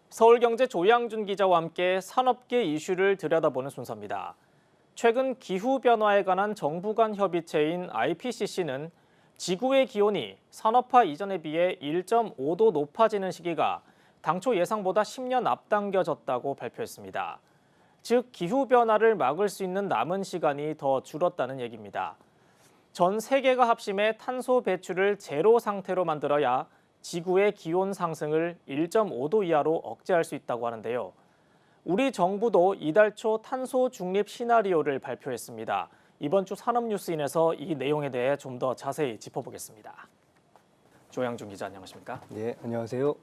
서울경제 조양준 기자와 함께 산업계 이슈를 들여다보는 순서입니다. 최근 기후변화에 관한 정부 간 협의체인 IPCC는 지구의 기온이 산업화 이전에 비해 1.5도 높아지는 시기가 당초 예상보다 10년 앞당겨졌다고 발표했습니다. 즉, 기후변화를 막을 수 있는 남은 시간이 더 줄었다는 얘기입니다. 전 세계가 합심해 탄소 배출을 제로 상태로 만들어야 지구의 기온 상승을 1.5도 이하로 억제할 수 있다고 하는데요. 우리 정부도 이달 초 탄소 중립 시나리오를 발표했습니다. 이번 주 산업뉴스인에서 이 내용에 대해 좀 더 자세히 짚어보겠습니다. 조양준 기자, 안녕하십니까? 네, 안녕하세요.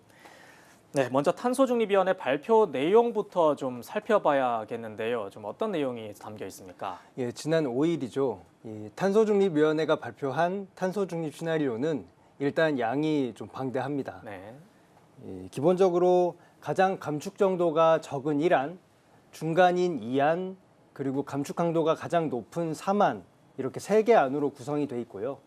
네, 먼저 탄소중립위원회 발표 내용부터 좀 살펴봐야겠는데요. 좀 어떤 내용이 담겨 있습니까? 예, 지난 5일이죠. 탄소중립위원회가 발표한 탄소중립 시나리오는 일단 양이 좀 방대합니다. 네. 기본적으로 가장 감축 정도가 적은 1안, 중간인 2안, 그리고 감축 강도가 가장 높은 3안, 이렇게 3개 안으로 구성이 돼 있고요.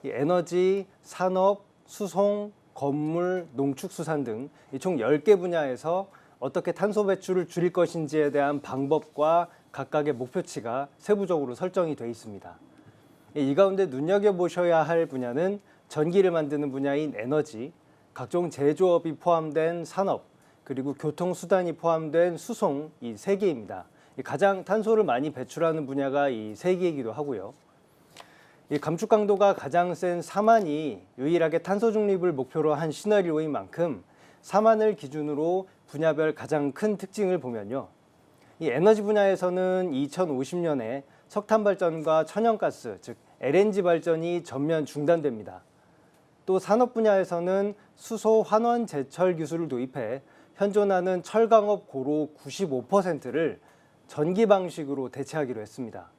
에너지, 산업, 수송, 건물, 농축수산 등 총 10개 분야에서 어떻게 탄소 배출을 줄일 것인지에 대한 방법과 각각의 목표치가 세부적으로 설정이 돼 있습니다. 이 가운데 눈여겨보셔야 할 분야는 전기를 만드는 분야인 에너지, 각종 제조업이 포함된 산업, 그리고 교통수단이 포함된 수송, 이 3개입니다. 가장 탄소를 많이 배출하는 분야가 이 3개이기도 하고요. 이 감축 강도가 가장 센 3안이 유일하게 탄소 중립을 목표로 한 시나리오인 만큼 3안을 기준으로 분야별 가장 큰 특징을 보면요. 이 에너지 분야에서는 2050년에 석탄 발전과 천연가스, 즉 LNG 발전이 전면 중단됩니다. 또 산업 분야에서는 수소 환원 제철 기술을 도입해 현존하는 철강업 고로 95%를 전기 방식으로 대체하기로 했습니다.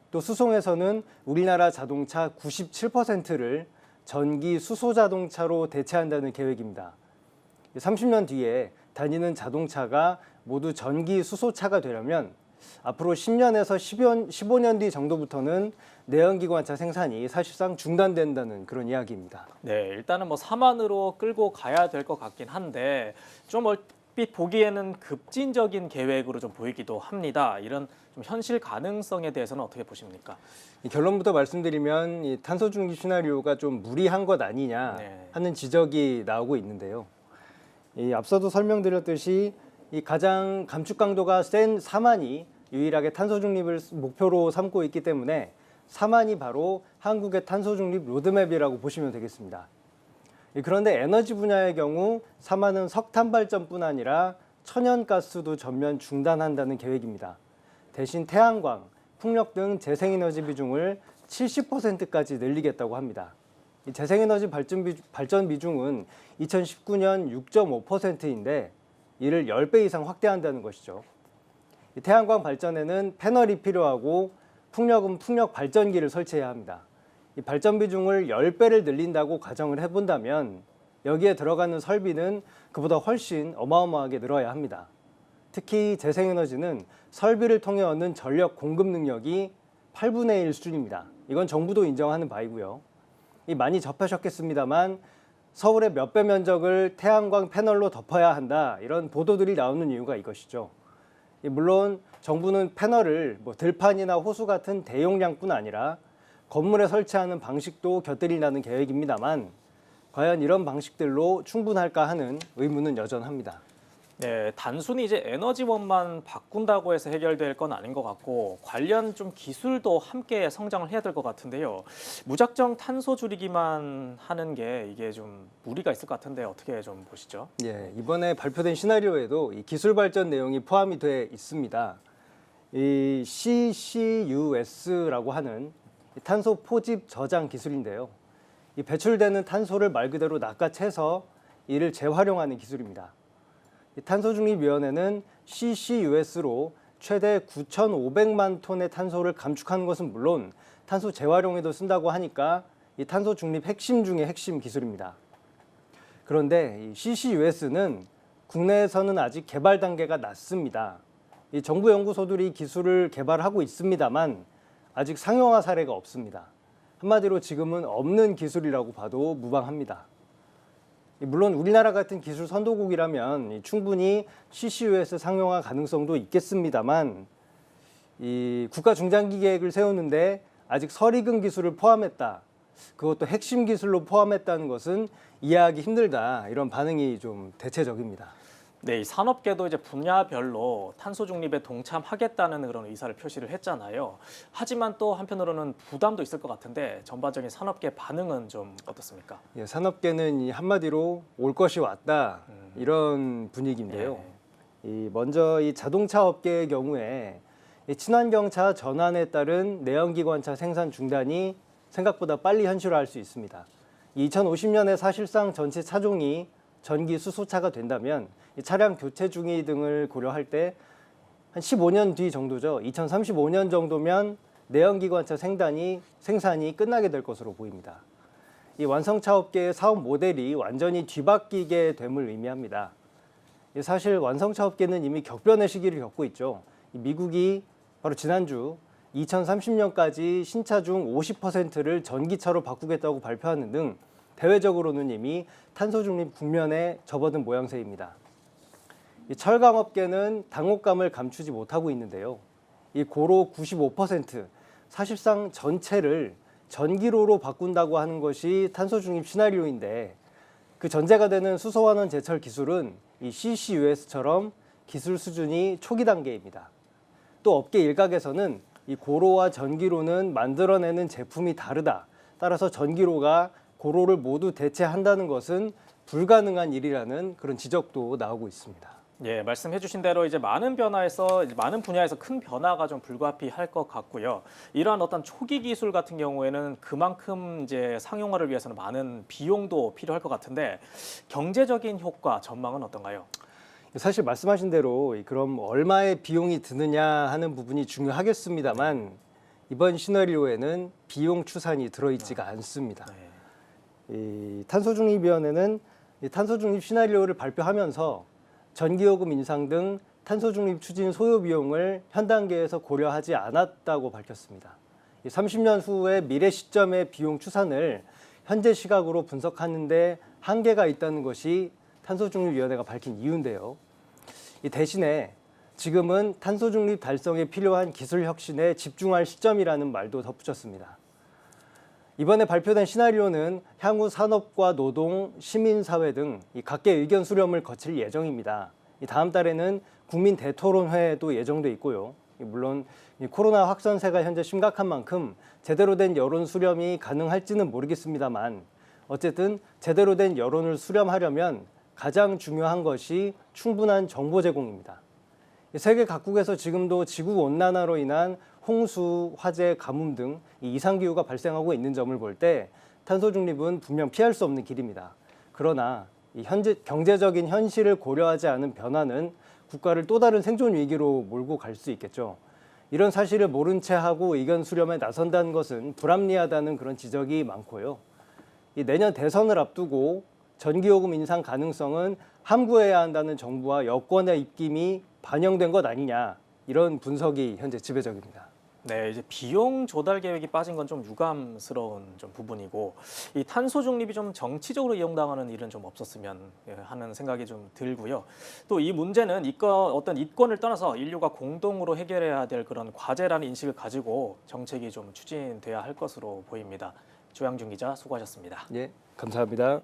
또 수송에서는 우리나라 자동차 97%를 전기 수소 자동차로 대체한다는 계획입니다. 30년 뒤에 다니는 자동차가 모두 전기 수소차가 되려면 앞으로 10년에서 15년 뒤 정도부터는 내연기관차 생산이 사실상 중단된다는 그런 이야기입니다. 네, 일단은 뭐 3안으로 끌고 가야 될 것 같긴 한데 좀 얼핏 보기에는 급진적인 계획으로 좀 보이기도 합니다. 이런 좀 현실 가능성에 대해서는 어떻게 보십니까? 이 결론부터 말씀드리면 이 탄소 중립 시나리오가 좀 무리한 것 아니냐 하는 지적이 나오고 있는데요. 이 앞서도 설명드렸듯이 이 가장 감축 강도가 센 3안이 유일하게 탄소 중립을 목표로 삼고 있기 때문에 3안이 바로 한국의 탄소 중립 로드맵이라고 보시면 되겠습니다. 그런데 에너지 분야의 경우 3안은 석탄 발전뿐 아니라 천연가스도 전면 중단한다는 계획입니다. 대신 태양광, 풍력 등 재생에너지 비중을 70%까지 늘리겠다고 합니다. 이 재생에너지 발전 비중은 2019년 6.5%인데 이를 10배 이상 확대한다는 것이죠. 태양광 발전에는 패널이 필요하고 풍력은 풍력 발전기를 설치해야 합니다. 이 발전 비중을 10배를 늘린다고 가정을 해본다면 여기에 들어가는 설비는 그보다 훨씬 어마어마하게 늘어야 합니다. 특히 재생에너지는 설비를 통해 얻는 전력 공급 능력이 8분의 1 수준입니다. 이건 정부도 인정하는 바이고요. 많이 접하셨겠습니다만 서울의 몇 배 면적을 태양광 패널로 덮어야 한다, 이런 보도들이 나오는 이유가 이것이죠. 물론 정부는 패널을 들판이나 호수 같은 대용량뿐 아니라 건물에 설치하는 방식도 곁들인다는 계획입니다만 과연 이런 방식들로 충분할까 하는 의문은 여전합니다. 네, 단순히 이제 에너지원만 바꾼다고 해서 해결될 건 아닌 것 같고 관련 좀 기술도 함께 성장을 해야 될 것 같은데요. 무작정 탄소 줄이기만 하는 게 이게 좀 무리가 있을 것 같은데 어떻게 좀 보시죠? 예, 이번에 발표된 시나리오에도 이 기술 발전 내용이 포함이 돼 있습니다. 이 CCUS라고 하는 탄소 포집 저장 기술인데요. 이 배출되는 탄소를 말 그대로 낚아채서 이를 재활용하는 기술입니다. 탄소중립위원회는 CCUS로 최대 9,500만 톤의 탄소를 감축하는 것은 물론 탄소 재활용에도 쓴다고 하니까 이 탄소 중립 핵심 중의 핵심 기술입니다. 그런데 이 CCUS는 국내에서는 아직 개발 단계가 낮습니다. 이 정부 연구소들이 기술을 개발하고 있습니다만 아직 상용화 사례가 없습니다. 한마디로 지금은 없는 기술이라고 봐도 무방합니다. 물론 우리나라 같은 기술 선도국이라면 충분히 CCUS 상용화 가능성도 있겠습니다만 이 국가 중장기 계획을 세우는데 아직 설익은 기술을 포함했다. 그것도 핵심 기술로 포함했다는 것은 이해하기 힘들다. 이런 반응이 좀 대체적입니다. 네, 이 산업계도 이제 분야별로 탄소 중립에 동참하겠다는 그런 의사를 표시를 했잖아요. 하지만 또 한편으로는 부담도 있을 것 같은데 전반적인 산업계 반응은 좀 어떻습니까? 예, 산업계는 이 한마디로 올 것이 왔다. 이런 분위기인데요. 먼저 이 자동차 업계의 경우에 이 친환경차 전환에 따른 내연기관차 생산 중단이 생각보다 빨리 현실화할 수 있습니다. 2050년에 사실상 전체 차종이 전기 수소차가 된다면 이 차량 교체 중위 등을 고려할 때 한 15년 뒤 정도죠. 2035년 정도면 내연기관차 생산이 끝나게 될 것으로 보입니다. 이 완성차 업계의 사업 모델이 완전히 뒤바뀌게 됨을 의미합니다. 사실 완성차 업계는 이미 격변의 시기를 겪고 있죠. 미국이 바로 지난주 2030년까지 신차 중 50%를 전기차로 바꾸겠다고 발표하는 등 대외적으로는 이미 탄소 중립 국면에 접어든 모양새입니다. 이 철강업계는 당혹감을 감추지 못하고 있는데요. 이 고로 95% 사실상 전체를 전기로로 바꾼다고 하는 것이 탄소 중립 시나리오인데 그 전제가 되는 수소환원 제철 기술은 이 CCUS처럼 기술 수준이 초기 단계입니다. 또 업계 일각에서는 이 고로와 전기로는 만들어내는 제품이 다르다. 따라서 전기로가 고로를 모두 대체한다는 것은 불가능한 일이라는 그런 지적도 나오고 있습니다. 예, 말씀해주신 대로 이제 많은 분야에서 큰 변화가 좀 불가피할 것 같고요. 이러한 어떤 초기 기술 같은 경우에는 그만큼 이제 상용화를 위해서는 많은 비용도 필요할 것 같은데 경제적인 효과 전망은 어떤가요? 사실 말씀하신 대로 그럼 얼마의 비용이 드느냐 하는 부분이 중요하겠습니다만 이번 시나리오에는 비용 추산이 들어있지가 않습니다. 이 탄소중립위원회는 이 탄소중립 시나리오를 발표하면서 전기요금 인상 등 탄소중립 추진 소요 비용을 현 단계에서 고려하지 않았다고 밝혔습니다. 30년 후의 미래 시점의 비용 추산을 현재 시각으로 분석하는데 한계가 있다는 것이 탄소중립위원회가 밝힌 이유인데요. 이 대신에 지금은 탄소중립 달성에 필요한 기술 혁신에 집중할 시점이라는 말도 덧붙였습니다. 이번에 발표된 시나리오는 향후 산업과 노동, 시민사회 등 각계 의견 수렴을 거칠 예정입니다. 다음 달에는 국민 대토론회도 예정돼 있고요. 물론 코로나 확산세가 현재 심각한 만큼 제대로 된 여론 수렴이 가능할지는 모르겠습니다만 어쨌든 제대로 된 여론을 수렴하려면 가장 중요한 것이 충분한 정보 제공입니다. 세계 각국에서 지금도 지구온난화로 인한 홍수, 화재, 가뭄 등 이상기후가 발생하고 있는 점을 볼 때 탄소 중립은 분명 피할 수 없는 길입니다. 그러나 현재 경제적인 현실을 고려하지 않은 변화는 국가를 또 다른 생존 위기로 몰고 갈 수 있겠죠. 이런 사실을 모른 채 하고 의견 수렴에 나선다는 것은 불합리하다는 그런 지적이 많고요. 내년 대선을 앞두고 전기요금 인상 가능성은 함구해야 한다는 정부와 여권의 입김이 반영된 것 아니냐, 이런 분석이 현재 지배적입니다. 네, 이제 비용 조달 계획이 빠진 건 좀 유감스러운 좀 부분이고 이 탄소 중립이 좀 정치적으로 이용당하는 일은 좀 없었으면 하는 생각이 좀 들고요. 또 이 문제는 어떤 이권을 떠나서 인류가 공동으로 해결해야 될 그런 과제라는 인식을 가지고 정책이 좀 추진돼야 할 것으로 보입니다. 조양준 기자 수고하셨습니다. 예, 감사합니다.